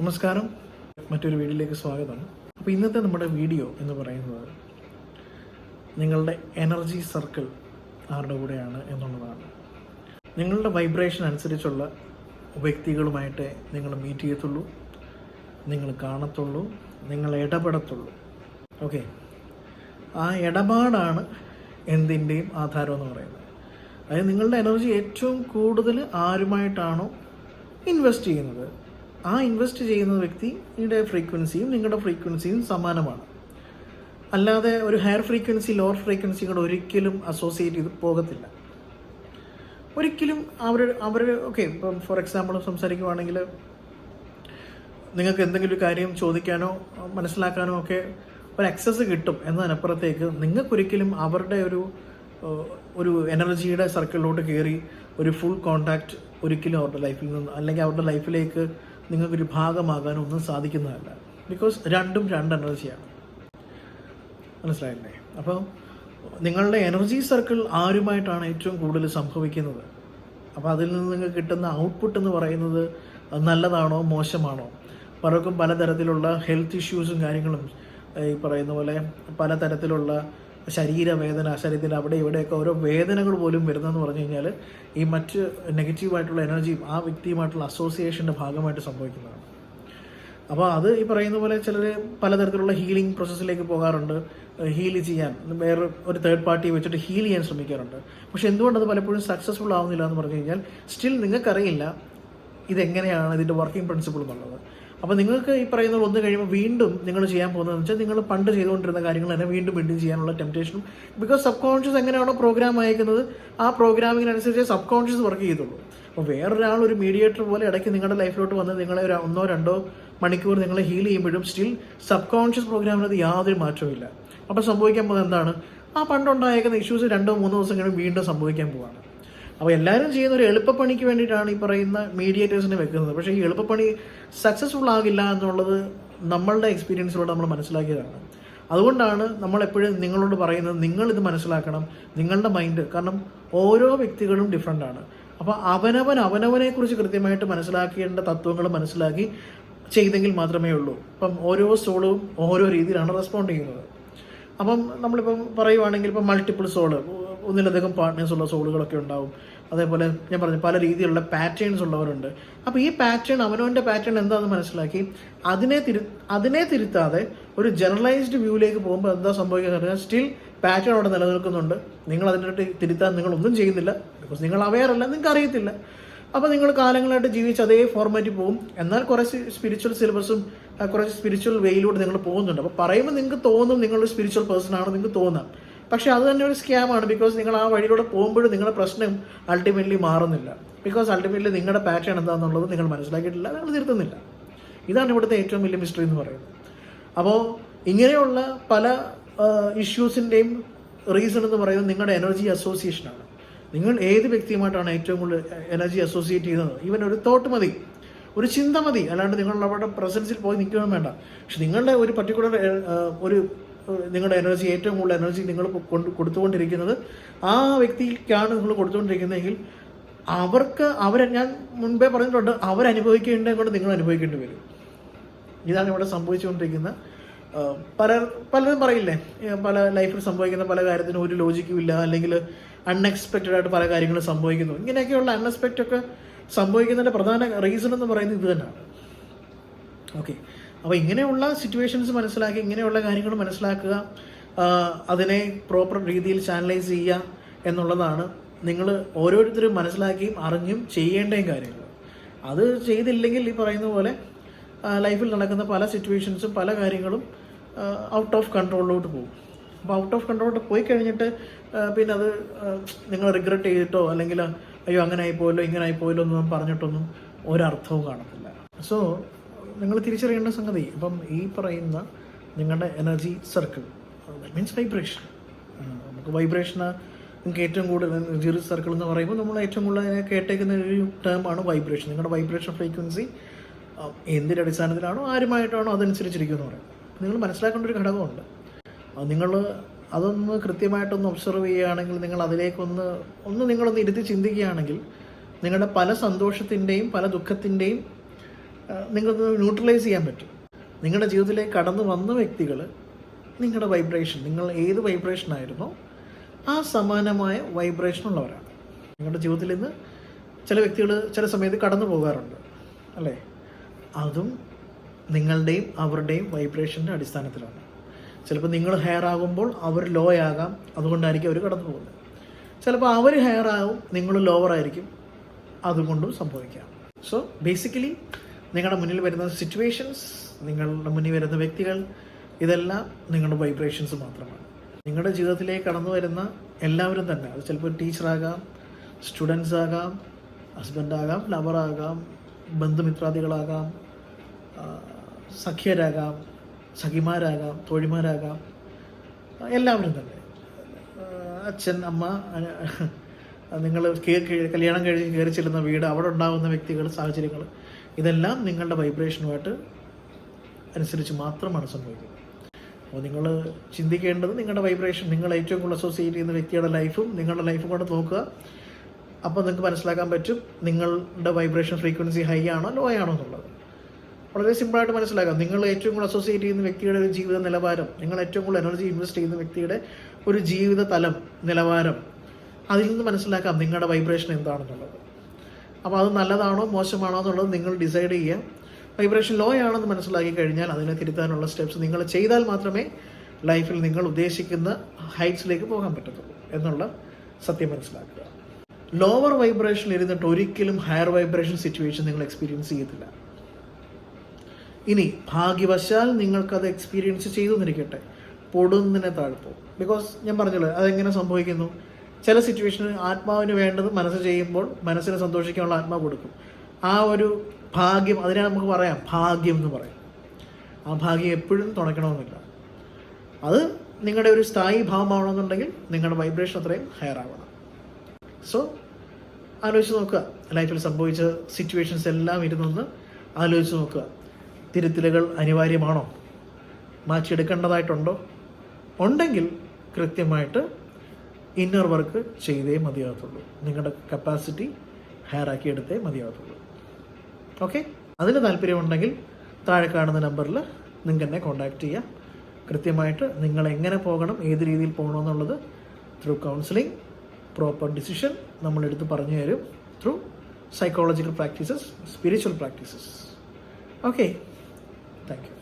നമസ്കാരം, മറ്റൊരു വീഡിയോയിലേക്ക് സ്വാഗതം. അപ്പോൾ ഇന്നത്തെ നമ്മുടെ വീഡിയോ എന്ന് പറയുന്നത് നിങ്ങളുടെ എനർജി സർക്കിൾ ആരുടെ കൂടെയാണ് എന്നുള്ളതാണ്. നിങ്ങളുടെ വൈബ്രേഷൻ അനുസരിച്ചുള്ള വ്യക്തികളുമായിട്ട് നിങ്ങൾ മീറ്റ് ചെയ്യത്തുള്ളൂ, നിങ്ങൾ കാണത്തുള്ളൂ, നിങ്ങൾ ഇടപെടത്തുള്ളൂ. ഓക്കെ, ആ ഇടപാടാണ് എന്തിൻ്റെയും ആധാരം എന്ന് പറയുന്നത്. അതായത് നിങ്ങളുടെ എനർജി ഏറ്റവും കൂടുതൽ ആരുമായിട്ടാണോ ഇൻവെസ്റ്റ് ചെയ്യുന്നത്, ആ ഇൻവെസ്റ്റ് ചെയ്യുന്ന വ്യക്തിയുടെ ഫ്രീക്വൻസിയും നിങ്ങളുടെ ഫ്രീക്വൻസിയും സമാനമാണ്. അല്ലാതെ ഒരു ഹയർ ഫ്രീക്വൻസി ലോവർ ഫ്രീക്വൻസി കൂടെ ഒരിക്കലും അസോസിയേറ്റ് ചെയ്ത് പോകത്തില്ല. ഒരിക്കലും അവർ ഓക്കെ, ഇപ്പം ഫോർ എക്സാമ്പിൾ സംസാരിക്കുവാണെങ്കിൽ നിങ്ങൾക്ക് എന്തെങ്കിലും ഒരു കാര്യം ചോദിക്കാനോ മനസ്സിലാക്കാനോ ഒക്കെ ഒരു ആക്സസ് കിട്ടും എന്നതിനപ്പുറത്തേക്ക് നിങ്ങൾക്കൊരിക്കലും അവരുടെ ഒരു എനർജിയുടെ സർക്കിളിലോട്ട് കയറി ഒരു ഫുൾ കോണ്ടാക്റ്റ് ഒരിക്കലും അവരുടെ ലൈഫിൽ നിന്ന് അല്ലെങ്കിൽ അവരുടെ ലൈഫിലേക്ക് നിങ്ങൾക്കൊരു ഭാഗമാകാനോ ഒന്നും സാധിക്കുന്നതല്ല. ബിക്കോസ് രണ്ടും രണ്ട് എനർജിയാണ്. മനസ്സിലായില്ലേ? അപ്പോൾ നിങ്ങളുടെ എനർജി സർക്കിൾ ആരുമായിട്ടാണ് ഏറ്റവും കൂടുതൽ സംഭവിക്കുന്നത്, അപ്പോൾ അതിൽ നിന്ന് നിങ്ങൾക്ക് കിട്ടുന്ന ഔട്ട്പുട്ട് എന്ന് പറയുന്നത് നല്ലതാണോ മോശമാണോ? പലർക്കും പലതരത്തിലുള്ള ഹെൽത്ത് ഇഷ്യൂസും കാര്യങ്ങളും, ഈ പറയുന്ന പോലെ പലതരത്തിലുള്ള ശരീരവേദന, ശരീരത്തിൽ അവിടെ ഇവിടെയൊക്കെ ഓരോ വേദനകൾ പോലും വരുന്നതെന്ന് പറഞ്ഞു കഴിഞ്ഞാൽ ഈ മറ്റ് നെഗറ്റീവായിട്ടുള്ള എനർജിയും ആ വ്യക്തിയുമായിട്ടുള്ള അസോസിയേഷൻ്റെ ഭാഗമായിട്ട് സംഭവിക്കുന്നതാണ്. അപ്പോൾ അത് ഈ പറയുന്ന പോലെ ചിലർ പലതരത്തിലുള്ള ഹീലിംഗ് പ്രോസസ്സിലേക്ക് പോകാറുണ്ട്, ഹീൽ ചെയ്യാൻ വേറെ ഒരു തേർഡ് പാർട്ടിയെ വെച്ചിട്ട് ഹീൽ ചെയ്യാൻ ശ്രമിക്കാറുണ്ട്. പക്ഷെ എന്തുകൊണ്ടത് പലപ്പോഴും സക്സസ്ഫുൾ ആവുന്നില്ല എന്ന് പറഞ്ഞു കഴിഞ്ഞാൽ സ്റ്റിൽ നിങ്ങൾക്കറിയില്ല ഇതെങ്ങനെയാണ് ഇതിൻ്റെ വർക്കിംഗ് പ്രിൻസിപ്പിൾ എന്നുള്ളത്. അപ്പോൾ നിങ്ങൾക്ക് ഈ പറയുന്നത് ഒന്ന് കഴിയുമ്പോൾ വീണ്ടും നിങ്ങൾ ചെയ്യാൻ പോകുന്നതെന്ന് വെച്ചാൽ നിങ്ങൾ പണ്ട് ചെയ്തുകൊണ്ടിരുന്ന കാര്യങ്ങൾ തന്നെ വീണ്ടും ചെയ്യാനുള്ള ടെംപ്റ്റേഷനും, ബിക്കോസ് സബ് കോൺഷ്യസ് എങ്ങനെയാണോ പ്രോഗ്രാം അയക്കുന്നത് ആ പ്രോഗ്രാമിങ്ങിനനുസരിച്ച് സബ് കോൺഷ്യസ് വർക്ക് ചെയ്തുള്ളൂ. അപ്പോൾ വേറൊരാൾ ഒരു മീഡിയേറ്റർ പോലെ ഇടയ്ക്ക് നിങ്ങളുടെ ലൈഫിലോട്ട് വന്ന് നിങ്ങളെ ഒരു 1-2 മണിക്കൂർ നിങ്ങളെ ഹീൽ ചെയ്യുമ്പോഴും സ്റ്റിൽ സബ് കോൺഷ്യസ് പ്രോഗ്രാമിനത് യാതൊരു മാറ്റവും. അപ്പോൾ സംഭവിക്കാൻ പോകുന്നത് എന്താണ്? ആ പണ്ടുണ്ടായേക്കുന്ന ഇഷ്യൂസ് 2-3 ദിവസം കഴിയുമ്പോൾ വീണ്ടും സംഭവിക്കാൻ പോവാണ്. അപ്പോൾ എല്ലാവരും ചെയ്യുന്ന ഒരു എളുപ്പപ്പണിക്ക് വേണ്ടിയിട്ടാണ് ഈ പറയുന്ന മീഡിയേറ്റേഴ്സിനെ വെക്കുന്നത്. പക്ഷേ ഈ എളുപ്പപ്പണി സക്സസ്ഫുൾ ആകില്ല എന്നുള്ളത് നമ്മളുടെ എക്സ്പീരിയൻസിലൂടെ നമ്മൾ മനസ്സിലാക്കിയതാണ്. അതുകൊണ്ടാണ് നമ്മളെപ്പോഴും നിങ്ങളോട് പറയുന്നത്, നിങ്ങളിത് മനസ്സിലാക്കണം, നിങ്ങളുടെ മൈൻഡ്. കാരണം ഓരോ വ്യക്തികളും ഡിഫറെൻ്റ് ആണ്. അപ്പോൾ അവനവനെക്കുറിച്ച് കൃത്യമായിട്ട് മനസ്സിലാക്കേണ്ട തത്വങ്ങൾ മനസ്സിലാക്കി ചെയ്തെങ്കിൽ മാത്രമേ ഉള്ളൂ. ഇപ്പം ഓരോ സോളും ഓരോ രീതിയിലാണ് റെസ്പോണ്ട് ചെയ്യുന്നത്. അപ്പം നമ്മളിപ്പം പറയുവാണെങ്കിൽ ഇപ്പം മൾട്ടിപ്പിൾ സോള്, ഒന്നിലധികം പാർട്ട്നേഴ്സ് ഉള്ള സോളുകളൊക്കെ ഉണ്ടാവും. അതേപോലെ ഞാൻ പറഞ്ഞു പല രീതിയിലുള്ള പാറ്റേൺസ് ഉള്ളവരുണ്ട്. അപ്പോൾ ഈ പാറ്റേൺ, അവനവൻ്റെ പാറ്റേൺ എന്താണെന്ന് മനസ്സിലാക്കി അതിനെ തിരുത്താതെ ഒരു ജനറലൈസ്ഡ് വ്യൂവിലേക്ക് പോകുമ്പോൾ എന്താ സംഭവിക്കുന്നത് പറഞ്ഞാൽ സ്റ്റിൽ പാറ്റേൺ അവിടെ നിലനിൽക്കുന്നുണ്ട്. നിങ്ങൾ അതിനായിട്ട് തിരുത്താൻ നിങ്ങളൊന്നും ചെയ്യുന്നില്ല, ബിക്കോസ് നിങ്ങൾ അവെയർ അല്ല, നിങ്ങൾക്ക് അറിയത്തില്ല. അപ്പോൾ നിങ്ങൾ കാലങ്ങളായിട്ട് ജീവിച്ച് അതേ ഫോർമാറ്റിൽ പോകും. എന്നാൽ കുറച്ച് സ്പിരിച്വൽ സിലബസും കുറച്ച് സ്പിരിച്വൽ വേയിലൂടെ നിങ്ങൾ പോകുന്നുണ്ട്. അപ്പോൾ പറയുമ്പോൾ നിങ്ങൾക്ക് തോന്നും നിങ്ങളൊരു സ്പിരിച്വൽ പേഴ്സൺ ആണ് നിങ്ങൾക്ക് തോന്നാം. പക്ഷേ അത് തന്നെ ഒരു സ്കാമാണ്. ബിക്കോസ് നിങ്ങൾ ആ വഴിയിലൂടെ പോകുമ്പോഴും നിങ്ങളുടെ പ്രശ്നം അൾട്ടിമേറ്റ്ലി മാറുന്നില്ല. ബിക്കോസ് അൾട്ടിമേറ്റ്ലി നിങ്ങളുടെ പാറ്റേൺ എന്താണെന്നുള്ളത് നിങ്ങൾ മനസ്സിലാക്കിയിട്ടില്ല, നിങ്ങൾ തിരുത്തുന്നില്ല. ഇതാണ് ഇവിടുത്തെ ഏറ്റവും വലിയ മിസ്റ്ററി എന്ന് പറയുന്നത്. അപ്പോൾ ഇങ്ങനെയുള്ള പല ഇഷ്യൂസിൻ്റെയും റീസൺ എന്ന് പറയുന്നത് നിങ്ങളുടെ എനർജി അസോസിയേഷനാണ്. നിങ്ങൾ ഏത് വ്യക്തിയുമായിട്ടാണ് ഏറ്റവും കൂടുതൽ എനർജി അസോസിയേറ്റ് ചെയ്യുന്നത്? ഈവൻ ഒരു തോട്ട് മതി, ഒരു ചിന്ത മതി, അല്ലാണ്ട് നിങ്ങൾ അവരുടെ പ്രസൻസിൽ പോയി നിൽക്കുകയും വേണ്ട. പക്ഷെ നിങ്ങളുടെ ഒരു പർട്ടിക്കുലർ നിങ്ങളുടെ എനർജി, ഏറ്റവും കൂടുതൽ എനർജി നിങ്ങൾ കൊടുത്തുകൊണ്ടിരിക്കുന്നത് ആ വ്യക്തിക്കാണ് നിങ്ങൾ കൊടുത്തുകൊണ്ടിരിക്കുന്നതെങ്കിൽ ഞാൻ മുൻപേ പറഞ്ഞിട്ടുണ്ട്, അവരനുഭവിക്കേണ്ടത് കൊണ്ട് നിങ്ങൾ അനുഭവിക്കേണ്ടി വരും. ഇതാണ് ഇവിടെ സംഭവിച്ചുകൊണ്ടിരിക്കുന്ന പലരും പറയില്ലേ, പല ലൈഫിൽ സംഭവിക്കുന്ന പല കാര്യത്തിനും ഒരു ലോജിക്കും ഇല്ല, അല്ലെങ്കിൽ അൺഎക്സ്പെക്റ്റഡ് ആയിട്ട് പല കാര്യങ്ങളും സംഭവിക്കുന്നു. ഇങ്ങനെയൊക്കെയുള്ള അൺഎക്സ്പെക്റ്റ് ഒക്കെ സംഭവിക്കുന്നതിൻ്റെ പ്രധാന റീസൺ എന്ന് പറയുന്നത് ഇത് തന്നെയാണ്. ഓക്കെ, അപ്പോൾ ഇങ്ങനെയുള്ള സിറ്റുവേഷൻസ് മനസ്സിലാക്കി, ഇങ്ങനെയുള്ള കാര്യങ്ങൾ മനസ്സിലാക്കുക, അതിനെ പ്രോപ്പർ രീതിയിൽ ചാനലൈസ് ചെയ്യുക എന്നുള്ളതാണ് നിങ്ങൾ ഓരോരുത്തരും മനസ്സിലാക്കിയും അറിഞ്ഞും ചെയ്യേണ്ടയും കാര്യങ്ങൾ. അത് ചെയ്തില്ലെങ്കിൽ ഈ പറയുന്ന പോലെ ലൈഫിൽ നടക്കുന്ന പല സിറ്റുവേഷൻസും പല കാര്യങ്ങളും ഔട്ട് ഓഫ് കൺട്രോളിലോട്ട് പോകും. അപ്പോൾ ഔട്ട് ഓഫ് കൺട്രോളിലോട്ട് പോയി കഴിഞ്ഞിട്ട് പിന്നെ അത് നിങ്ങൾ റിഗ്രറ്റ് ചെയ്തിട്ടോ അല്ലെങ്കിൽ അയ്യോ അങ്ങനെ ആയിപ്പോയല്ലോ ഇങ്ങനെ ആയിപ്പോയല്ലോ എന്നൊന്നും പറഞ്ഞിട്ടൊന്നും ഒരർത്ഥവും കാണത്തില്ല. സോ നിങ്ങൾ തിരിച്ചറിയേണ്ട സംഗതി, അപ്പം ഈ പറയുന്ന നിങ്ങളുടെ energy circle, that means vibration. നമുക്ക് വൈബ്രേഷന് നിങ്ങൾക്ക് ഏറ്റവും കൂടുതൽ എനർജി സർക്കിൾ എന്ന് പറയുമ്പോൾ നമ്മൾ ഏറ്റവും കൂടുതൽ കേട്ടേക്കുന്ന ഒരു ടേമാണ് വൈബ്രേഷൻ. നിങ്ങളുടെ വൈബ്രേഷൻ ഫ്രീക്വൻസി എന്തിൻ്റെ അടിസ്ഥാനത്തിലാണോ ആരുമായിട്ടാണോ അതനുസരിച്ചിരിക്കുമെന്ന് പറയുന്നത്. നിങ്ങൾ മനസ്സിലാക്കേണ്ട ഒരു ഘടകമുണ്ട്. നിങ്ങൾ അതൊന്ന് കൃത്യമായിട്ടൊന്ന് ഒബ്സർവ് ചെയ്യുകയാണെങ്കിൽ, നിങ്ങൾ അതിലേക്കൊന്ന് നിങ്ങളൊന്ന് ഇരുത്തി ചിന്തിക്കുകയാണെങ്കിൽ നിങ്ങളുടെ പല സന്തോഷത്തിൻ്റെയും പല ദുഃഖത്തിൻ്റെയും നിങ്ങൾക്ക് ന്യൂട്രലൈസ് ചെയ്യാൻ പറ്റും. നിങ്ങളുടെ ജീവിതത്തിലേക്ക് കടന്നു വന്ന വ്യക്തികൾ നിങ്ങളുടെ വൈബ്രേഷൻ, നിങ്ങൾ ഏത് വൈബ്രേഷനായിരുന്നോ ആ സമാനമായ വൈബ്രേഷനുള്ളവരാണ്. നിങ്ങളുടെ ജീവിതത്തിൽ നിന്ന് ചില വ്യക്തികൾ ചില സമയത്ത് കടന്നു പോകാറുണ്ട് അല്ലേ? അതും നിങ്ങളുടെയും അവരുടെയും വൈബ്രേഷൻ്റെ അടിസ്ഥാനത്തിലാണ്. ചിലപ്പോൾ നിങ്ങൾ ഹയർ ആകുമ്പോൾ അവർ ലോ ആകാം, അതുകൊണ്ടായിരിക്കും അവർ കടന്നു പോകുന്നത്. ചിലപ്പോൾ അവർ ഹയർ ആകും, നിങ്ങൾ ലോവർ ആയിരിക്കും, അതുകൊണ്ടും സംഭവിക്കാം. സോ ബേസിക്കലി നിങ്ങളുടെ മുന്നിൽ വരുന്ന സിറ്റുവേഷൻസ്, നിങ്ങളുടെ മുന്നിൽ വരുന്ന വ്യക്തികൾ, ഇതെല്ലാം നിങ്ങളുടെ വൈബ്രേഷൻസ് മാത്രമാണ്. നിങ്ങളുടെ ജീവിതത്തിലേക്ക് കടന്നു വരുന്ന എല്ലാവരും തന്നെ, അത് ചിലപ്പോൾ ടീച്ചറാകാം, സ്റ്റുഡൻസ് ആകാം, ഹസ്ബൻഡാകാം, ലവറാകാം, ബന്ധുമിത്രാദികളാകാം, സഖ്യരാകാം, സഖിമാരാകാം, തോഴിമാരാകാം, എല്ലാവരും തന്നെ, അച്ഛൻ, അമ്മ, നിങ്ങൾ കല്യാണം കഴിഞ്ഞ് കയറി ചെല്ലുന്ന വീട്, അവിടെ ഉണ്ടാകുന്ന വ്യക്തികൾ, സാഹചര്യങ്ങൾ, ഇതെല്ലാം നിങ്ങളുടെ വൈബ്രേഷനുമായിട്ട് അനുസരിച്ച് മാത്രമാണ് സംഭവിക്കുന്നത്. അപ്പോൾ നിങ്ങൾ ചിന്തിക്കേണ്ടത് നിങ്ങളുടെ വൈബ്രേഷൻ, നിങ്ങൾ ഏറ്റവും കൂടുതൽ അസോസിയേറ്റ് ചെയ്യുന്ന വ്യക്തിയുടെ ലൈഫും നിങ്ങളുടെ ലൈഫും കൊണ്ട് നോക്കുക. അപ്പോൾ നിങ്ങൾക്ക് മനസ്സിലാക്കാൻ പറ്റും നിങ്ങളുടെ വൈബ്രേഷൻ ഫ്രീക്വൻസി ഹൈ ആണോ ലോ ആണോ എന്നുള്ളത്. വളരെ സിമ്പിളായിട്ട് മനസ്സിലാക്കാം. നിങ്ങൾ ഏറ്റവും കൂടുതൽ അസോസിയേറ്റ് ചെയ്യുന്ന വ്യക്തിയുടെ ഒരു ജീവിത നിലവാരം, നിങ്ങൾ ഏറ്റവും കൂടുതൽ എനർജി ഇൻവെസ്റ്റ് ചെയ്യുന്ന വ്യക്തിയുടെ ഒരു ജീവിത തലം, നിലവാരം, അതിൽ നിന്ന് മനസ്സിലാക്കാം നിങ്ങളുടെ വൈബ്രേഷൻ എന്താണെന്നുള്ളത്. അപ്പോൾ അത് നല്ലതാണോ മോശമാണോ എന്നുള്ളത് നിങ്ങൾ ഡിസൈഡ് ചെയ്യുക. വൈബ്രേഷൻ ലോ ആണെന്ന് മനസ്സിലാക്കി കഴിഞ്ഞാൽ അതിനെ തിരുത്താനുള്ള സ്റ്റെപ്സ് നിങ്ങൾ ചെയ്താൽ മാത്രമേ ലൈഫിൽ നിങ്ങൾ ഉദ്ദേശിക്കുന്ന ഹൈറ്റ്സിലേക്ക് പോകാൻ പറ്റത്തുള്ളൂ എന്നുള്ള സത്യം മനസ്സിലാക്കുക. ലോവർ വൈബ്രേഷനിൽ ഇരുന്നിട്ട് ഒരിക്കലും ഹയർ വൈബ്രേഷൻ സിറ്റുവേഷൻ നിങ്ങൾ എക്സ്പീരിയൻസ് ചെയ്യത്തില്ല. ഇനി ഭാഗ്യവശാൽ നിങ്ങൾക്കത് എക്സ്പീരിയൻസ് ചെയ്തു എന്നിരിക്കട്ടെ, പൊടുന്നതിനെ താഴ്ത്തും. ബിക്കോസ് ഞാൻ പറഞ്ഞല്ലോ അതെങ്ങനെ സംഭവിക്കുന്നു. ചില സിറ്റുവേഷനിൽ ആത്മാവിന് വേണ്ടത് മനസ്സ് ചെയ്യുമ്പോൾ മനസ്സിനെ സന്തോഷിക്കാനുള്ള ആത്മാവ് കൊടുക്കും. ആ ഒരു ഭാഗ്യം, അതിനെ നമുക്ക് പറയാം ഭാഗ്യം എന്ന് പറയും. ആ ഭാഗ്യം എപ്പോഴും തുണയ്ക്കണമെന്നില്ല. അത് നിങ്ങളുടെ ഒരു സ്ഥായി ഭാവമാവണമെന്നുണ്ടെങ്കിൽ നിങ്ങളുടെ വൈബ്രേഷൻ അത്രയും ഹയർ ആവണം. സോ ആലോചിച്ച് നോക്കുക, ലൈഫിൽ സംഭവിച്ച സിറ്റുവേഷൻസ് എല്ലാം ഇരുന്നൊന്ന് ആലോചിച്ച് നോക്കുക. തിരുത്തലുകൾ അനിവാര്യമാണോ? മാറ്റിയെടുക്കേണ്ടതായിട്ടുണ്ടോ? ഉണ്ടെങ്കിൽ കൃത്യമായിട്ട് ഇന്നർ വർക്ക് ചെയ്തേ മതിയാകത്തുള്ളൂ. നിങ്ങളുടെ കപ്പാസിറ്റി ഹയർ ആക്കിയെടുത്തേ മതിയാകത്തുള്ളൂ. ഓക്കെ, അതിന് താല്പര്യമുണ്ടെങ്കിൽ താഴെ കാണുന്ന നമ്പറിൽ നിങ്ങൾക്ക് എന്നെ കോൺടാക്റ്റ് ചെയ്യാം. കൃത്യമായിട്ട് നിങ്ങൾ എങ്ങനെ പോകണം, ഏത് രീതിയിൽ പോകണമെന്നുള്ളത് ത്രൂ കൗൺസിലിംഗ്, പ്രോപ്പർ ഡിസിഷൻ നമ്മളെടുത്ത് പറഞ്ഞു തരും. Through psychological practices, spiritual practices. Okay, thank you.